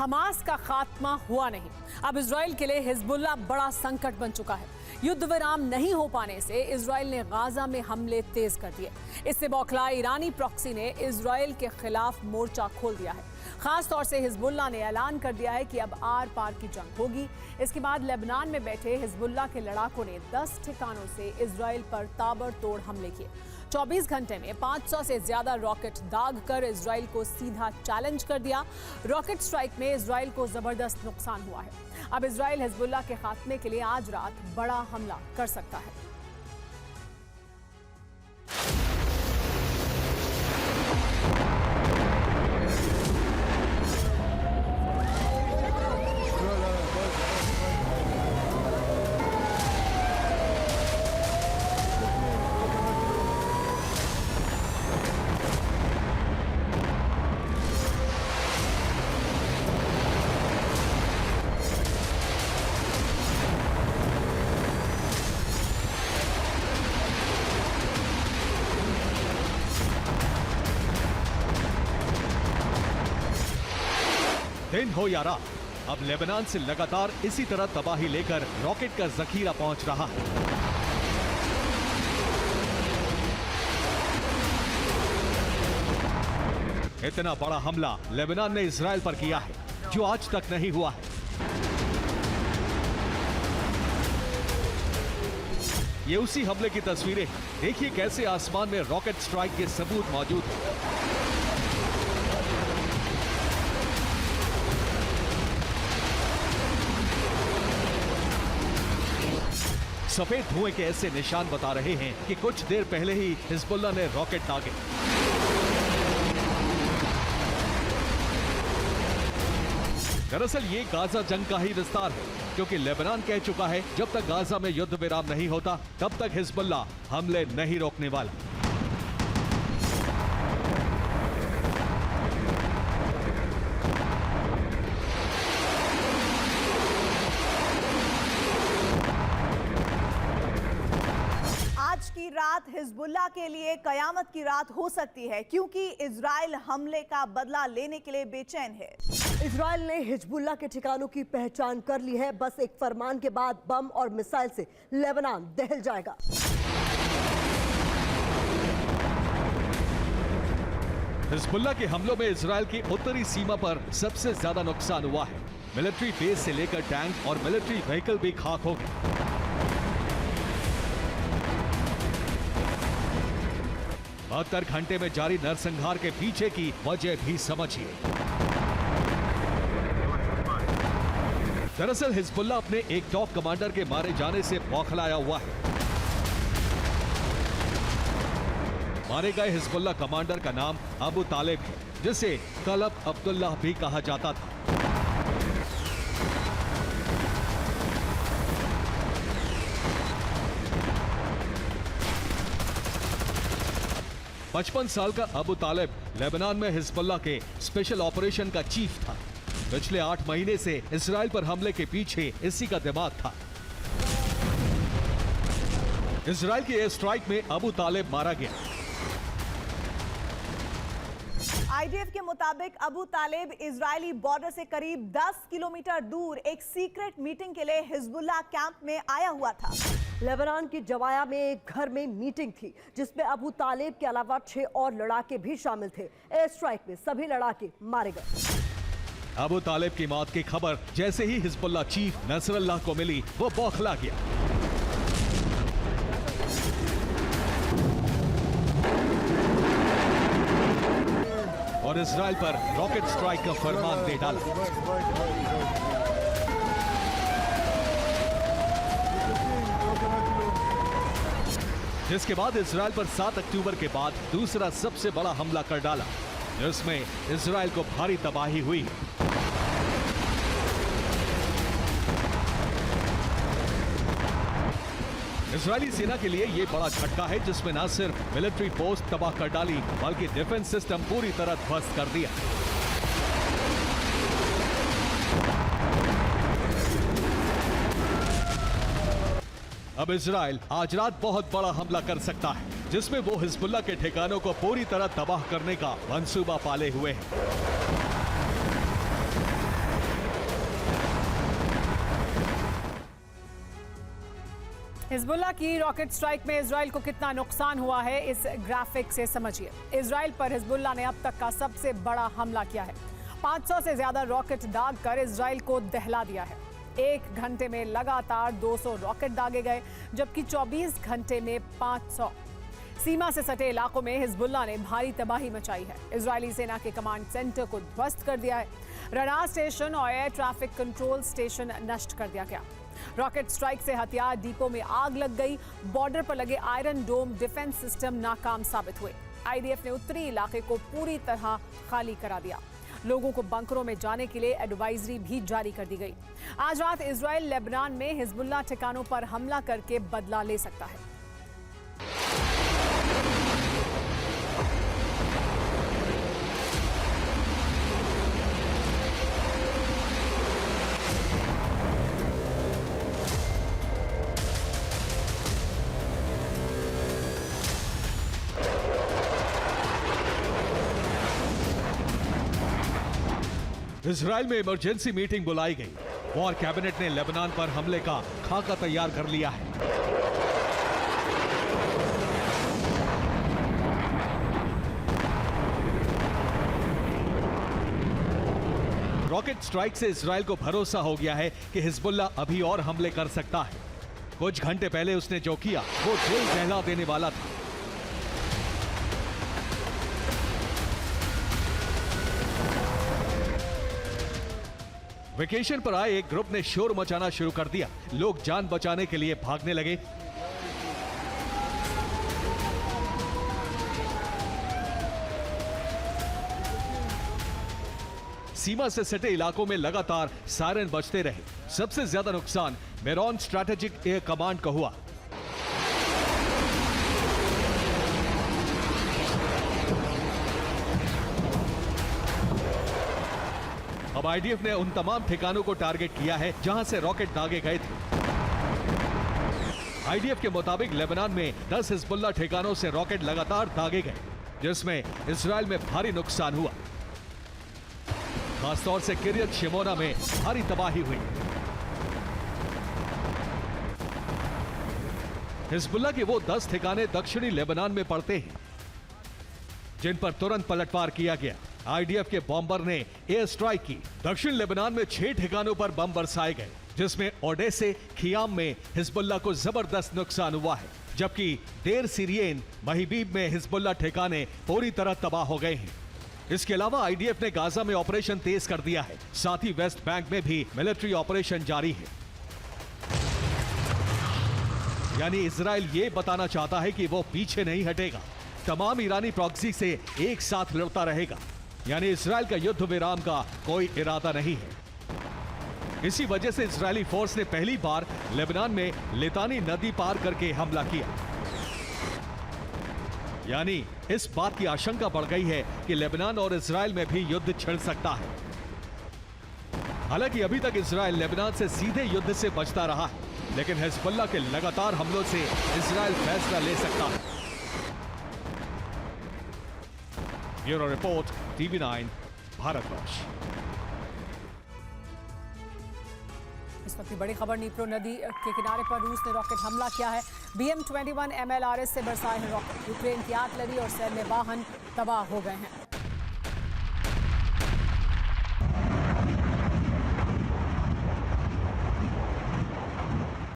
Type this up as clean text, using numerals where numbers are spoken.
Hamas का खात्मा हुआ नहीं। अब इजराइल के लिए हिजबुल्लाह बड़ा संकट बन चुका है। युद्ध विराम नहीं हो पाने से इजराइल ने गाजा में हमले तेज कर दिए। इससे बौखलाए ईरानी प्रॉक्सी ने इजराइल के खिलाफ मोर्चा खोल दिया है। खास तौर से हिजबुल्लाह ने ऐलान कर दिया है कि अब आर पार की जंग होगी। इसके बाद लेबनान में बैठे हिजबुल्लाह के लड़ाकों ने 10 ठिकानों से इजराइल पर ताबड़तोड़ हमले किए। 24 घंटे में 500 से ज्यादा रॉकेट दाग कर इजराइल को सीधा चैलेंज कर दिया। रॉकेट स्ट्राइक में इजराइल को जबरदस्त नुकसान हुआ है। अब इजराइल हिजबुल्लाह के खात्मे के लिए आज रात बड़ा हमला कर सकता है। दिन हो या रात, अब लेबनान से लगातार इसी तरह तबाही लेकर रॉकेट का जखीरा पहुंच रहा है। इतना बड़ा हमला लेबनान ने इजराइल पर किया है जो आज तक नहीं हुआ है। ये उसी हमले की तस्वीरें हैं। देखिए कैसे आसमान में रॉकेट स्ट्राइक के सबूत मौजूद हैं। सफेद धुएं के ऐसे निशान बता रहे हैं कि कुछ देर पहले ही हिजबुल्लाह ने रॉकेट दागे। दरअसल ये गाजा जंग का ही विस्तार है, क्योंकि लेबनान कह चुका है जब तक गाजा में युद्ध विराम नहीं होता तब तक हिजबुल्लाह हमले नहीं रोकने वाला। रात हिजबुल्लाह के लिए कयामत की रात हो सकती है, क्योंकि इजराइल हमले का बदला लेने के लिए बेचैन है। इजराइल ने हिजबुल्लाह के ठिकानों की पहचान कर ली है। बस एक फरमान के बाद बम और मिसाइल से लेबनान दहल जाएगा। हिजबुल्लाह के हमलों में इजराइल की उत्तरी सीमा पर सबसे ज्यादा नुकसान हुआ है। मिलिट्री बेस से लेकर टैंक और मिलिट्री व्हीकल भी खाक हो गए। 72 घंटे में जारी नरसंहार के पीछे की वजह भी समझिए। दरअसल हिजबुल्लाह अपने एक टॉप कमांडर के मारे जाने से बौखलाया हुआ है। मारे गए हिजबुल्लाह कमांडर का नाम अबू तालेब है, जिसे कलब अब्दुल्लाह भी कहा जाता था। पचपन साल का अबू तालेब लेबनान में हिजबुल्लाह के स्पेशल ऑपरेशन का चीफ था। पिछले 8 महीने से इजराइल पर हमले के पीछे इसी का दिमाग था। इजराइल के एयर स्ट्राइक में अबू तालेब मारा गया। आईडीएफ के मुताबिक अबू तालेब इजरायली बॉर्डर से करीब 10 किलोमीटर दूर एक सीक्रेट मीटिंग के लिए हिजबुल्लाह कैंप में आया हुआ था। लेबनान की जवाया में एक घर में मीटिंग थी, जिसमें अबू तालेब के अलावा 6 और लड़ाके भी शामिल थे। एयर स्ट्राइक में सभी लड़ाके मारे गए। अबू तालेब की मौत की खबर जैसे ही हिजबुल्लाह चीफ नसरल्लाह को मिली, वो बौखला गया। और इजराइल पर रॉकेट स्ट्राइक का फरमान दे डाला। जिसके बाद इजराइल पर 7 अक्टूबर के बाद दूसरा सबसे बड़ा हमला कर डाला, जिसमें इजराइल को भारी तबाही हुई। इजरायली सेना के लिए यह बड़ा झटका है, जिसमें न सिर्फ मिलिट्री पोस्ट तबाह कर डाली, बल्कि डिफेंस सिस्टम पूरी तरह ध्वस्त कर दिया। अब इजराइल आज रात बहुत बड़ा हमला कर सकता है, जिसमें वो हिजबुल्लाह के ठिकानों को पूरी तरह तबाह करने का मंसूबा पाले हुए हैं। हिजबुल्लाह की रॉकेट स्ट्राइक में इजराइल को कितना नुकसान हुआ है, इस ग्राफिक से समझिए। इजराइल पर हिजबुल्लाह ने अब तक का सबसे बड़ा हमला किया है। 500 से ज्यादा रॉकेट दागकर इजराइल को दहला दिया है। 1 घंटे में लगातार 200 रॉकेट दागे गए, जबकि 24 घंटे में 500। सीमा से सटे इलाकों में हिजबुल्लाह ने भारी तबाही मचाई है। इजरायली सेना के कमांड सेंटर को ध्वस्त कर दिया है। रडार स्टेशन और एयर ट्रैफिक कंट्रोल स्टेशन नष्ट कर दिया गया। रॉकेट स्ट्राइक से हथियार डिपो में आग लग गई। बॉर्डर पर लगे आयरन डोम डिफेंस सिस्टम नाकाम साबित हुए। आईडीएफ ने उत्तरी इलाके को पूरी तरह खाली करा दिया। लोगों को बंकरों में जाने के लिए एडवाइजरी भी जारी कर दी गई। आज रात इजराइल लेबनान में हिजबुल्लाह ठिकानों पर हमला करके बदला ले सकता है। इजराइल में इमरजेंसी मीटिंग बुलाई गई। वॉर कैबिनेट ने लेबनान पर हमले का खाका तैयार कर लिया है। रॉकेट स्ट्राइक से इजराइल को भरोसा हो गया है कि हिजबुल्लाह अभी और हमले कर सकता है। कुछ घंटे पहले उसने जो किया वो दिल दहला देने वाला था। वेकेशन पर आए एक ग्रुप ने शोर मचाना शुरू कर दिया। लोग जान बचाने के लिए भागने लगे। सीमा से सटे इलाकों में लगातार सायरन बजते रहे। सबसे ज्यादा नुकसान मेरॉन स्ट्रैटेजिक एयर कमांड का हुआ। अब आईडीएफ ने उन तमाम ठिकानों को टारगेट किया है जहां से रॉकेट दागे गए थे। आईडीएफ के मुताबिक लेबनान में 10 हिजबुल्लाह ठिकानों से रॉकेट लगातार दागे गए, जिसमें इजराइल में भारी नुकसान हुआ। खासतौर से किरियत शिमोना में भारी तबाही हुई। हिजबुल्लाह के वो 10 ठिकाने दक्षिणी लेबनान में पड़ते हैं, जिन पर तुरंत पलटवार किया गया। आईडीएफ के बॉम्बर ने एयर स्ट्राइक की। दक्षिण लेबनान में 6 ठिकानों पर बम बरसाए गए, जिसमें ओडेसे खियाम में हिजबुल्लाह को जबरदस्त नुकसान हुआ है, जबकि देर सीरियन महिबीब में हिजबुल्लाह ठिकाने पूरी तरह तबाह हो गए हैं। इसके अलावा आईडीएफ ने गाजा में ऑपरेशन तेज कर दिया है। साथ ही वेस्ट बैंक में भी मिलिट्री ऑपरेशन जारी है। यानी इजराइल ये बताना चाहता है कि वो पीछे नहीं हटेगा, तमाम ईरानी प्रॉक्सी से एक साथ लड़ता रहेगा। यानी इजराइल का युद्ध विराम का कोई इरादा नहीं है। इसी वजह से इजरायली फोर्स ने पहली बार लेबनान में लितानी नदी पार करके हमला किया। यानी इस बात की आशंका बढ़ गई है कि लेबनान और इजराइल में भी युद्ध छिड़ सकता है। हालांकि अभी तक इजराइल लेबनान से सीधे युद्ध से बचता रहा है, लेकिन हिजबुल्लाह के लगातार हमलों से इजराइल फैसला ले सकता है। Bureau report, TV9 Bharatvarsh. इस वक्त की बड़ी खबर, नीप्रो नदी के किनारे पर रूस ने रॉकेट हमला किया है। BM-21 MLRS से बरसाए हैं रॉकेट। यूक्रेन की आर्टिलरी और सैन्य वाहन तबाह हो गए हैं।